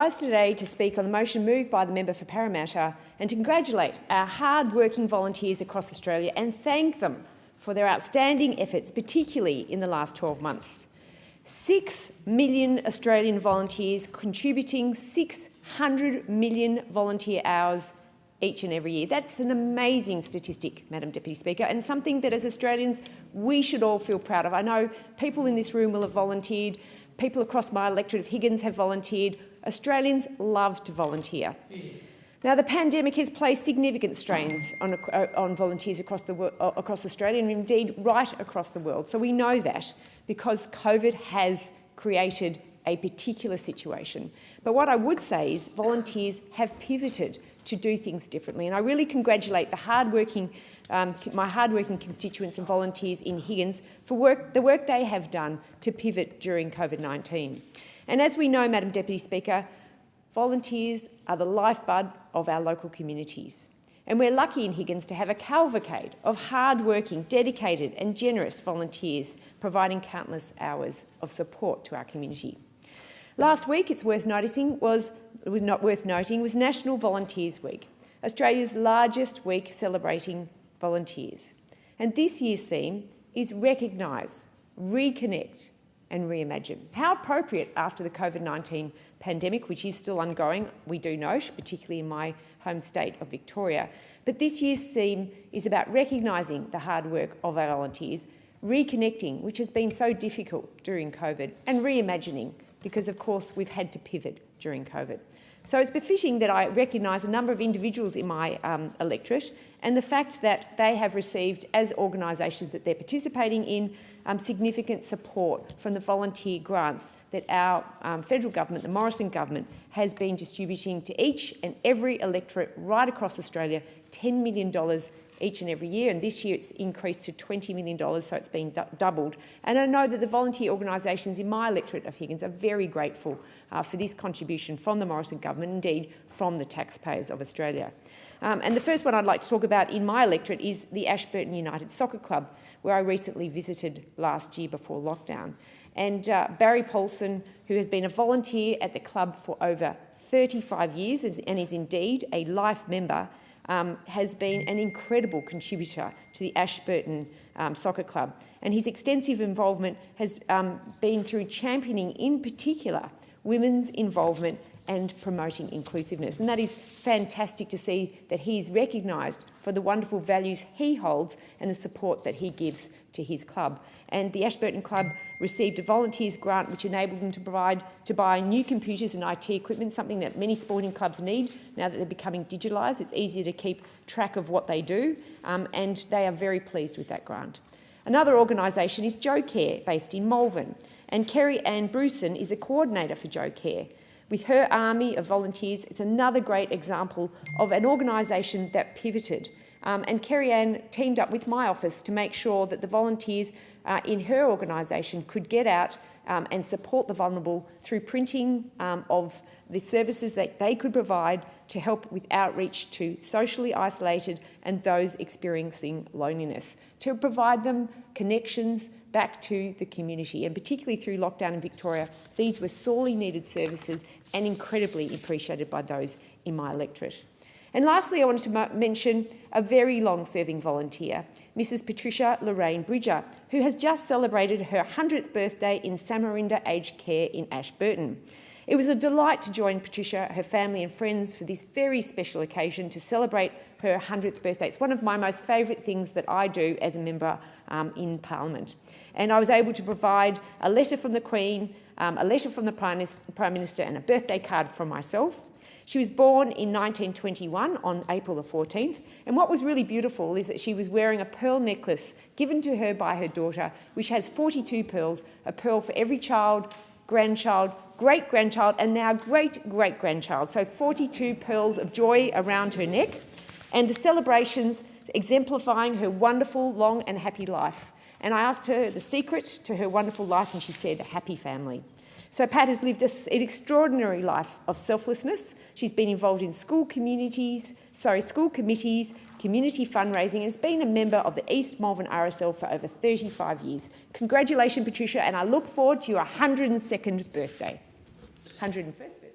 rise today to speak on the motion moved by the member for Parramatta and to congratulate our hard-working volunteers across Australia and thank them for their outstanding efforts, particularly in the last 12 months. 6 million Australian volunteers contributing 600 million volunteer hours each and every year. That's an amazing statistic, Madam Deputy Speaker, and something that as Australians we should all feel proud of. I know people in this room will have volunteered, people across my electorate of Higgins have volunteered. Australians love to volunteer. Now, the pandemic has placed significant strains on volunteers across Australia and indeed right across the world. So we know that because COVID has created a particular situation. But what I would say is volunteers have pivoted to do things differently. And I really congratulate the my hard-working constituents and volunteers in Higgins for the work they have done to pivot during COVID-19. And as we know, Madam Deputy Speaker, volunteers are the lifeblood of our local communities. And we're lucky in Higgins to have a cavalcade of hard-working, dedicated and generous volunteers providing countless hours of support to our community. Last week, it's worth noting, was National Volunteers Week, Australia's largest week celebrating volunteers. And this year's theme is Recognise, Reconnect and Reimagine. How appropriate after the COVID-19 pandemic, which is still ongoing, we do note, particularly in my home state of Victoria. But this year's theme is about recognising the hard work of our volunteers, reconnecting, which has been so difficult during COVID, and reimagining, because of course we've had to pivot during COVID. So it's befitting that I recognise a number of individuals in my electorate and the fact that they have received, as organisations that they're participating in, significant support from the volunteer grants that our federal government, the Morrison government, has been distributing to each and every electorate right across Australia, $10 million each and every year, and this year it's increased to $20 million, so it's been doubled. And I know that the volunteer organisations in my electorate of Higgins are very grateful for this contribution from the Morrison government, indeed from the taxpayers of Australia. And the first one I'd like to talk about in my electorate is the Ashburton United Soccer Club, where I recently visited last year before lockdown. And Barry Paulson, who has been a volunteer at the club for over 35 years and is indeed a life member, has been an incredible contributor to the Ashburton Soccer Club. And his extensive involvement has been through championing, in particular, women's involvement and promoting inclusiveness. And that is fantastic to see that he's recognised for the wonderful values he holds and the support that he gives to his club. And the Ashburton Club received a volunteers grant which enabled them to buy new computers and IT equipment, something that many sporting clubs need now that they're becoming digitalised. It's easier to keep track of what they do, and they are very pleased with that grant. Another organisation is Joe Care, based in Malvern, and Kerry Ann Bruson is a coordinator for Joe Care. With her army of volunteers, it's another great example of an organisation that pivoted. And Kerry Ann teamed up with my office to make sure that the volunteers in her organisation could get out and support the vulnerable through printing of the services that they could provide to help with outreach to socially isolated and those experiencing loneliness, to provide them connections back to the community. And particularly through lockdown in Victoria, these were sorely needed services and incredibly appreciated by those in my electorate. And lastly, I wanted to mention a very long-serving volunteer, Mrs Patricia Lorraine Bridger, who has just celebrated her 100th birthday in Samarinda Aged Care in Ashburton. It was a delight to join Patricia, her family and friends for this very special occasion to celebrate her 100th birthday. It's one of my most favourite things that I do as a member in Parliament. And I was able to provide a letter from the Queen, a letter from the Prime Minister and a birthday card from myself. She was born in 1921 on April the 14th, and what was really beautiful is that she was wearing a pearl necklace given to her by her daughter, which has 42 pearls, a pearl for every child, grandchild, great-grandchild and now great-great-grandchild. So 42 pearls of joy around her neck, and the celebrations exemplifying her wonderful, long and happy life. And I asked her the secret to her wonderful life and she said, a happy family. So Pat has lived an extraordinary life of selflessness. She's been involved in school committees, community fundraising, and has been a member of the East Malvern RSL for over 35 years. Congratulations, Patricia, and I look forward to your 102nd birthday. 101st birthday.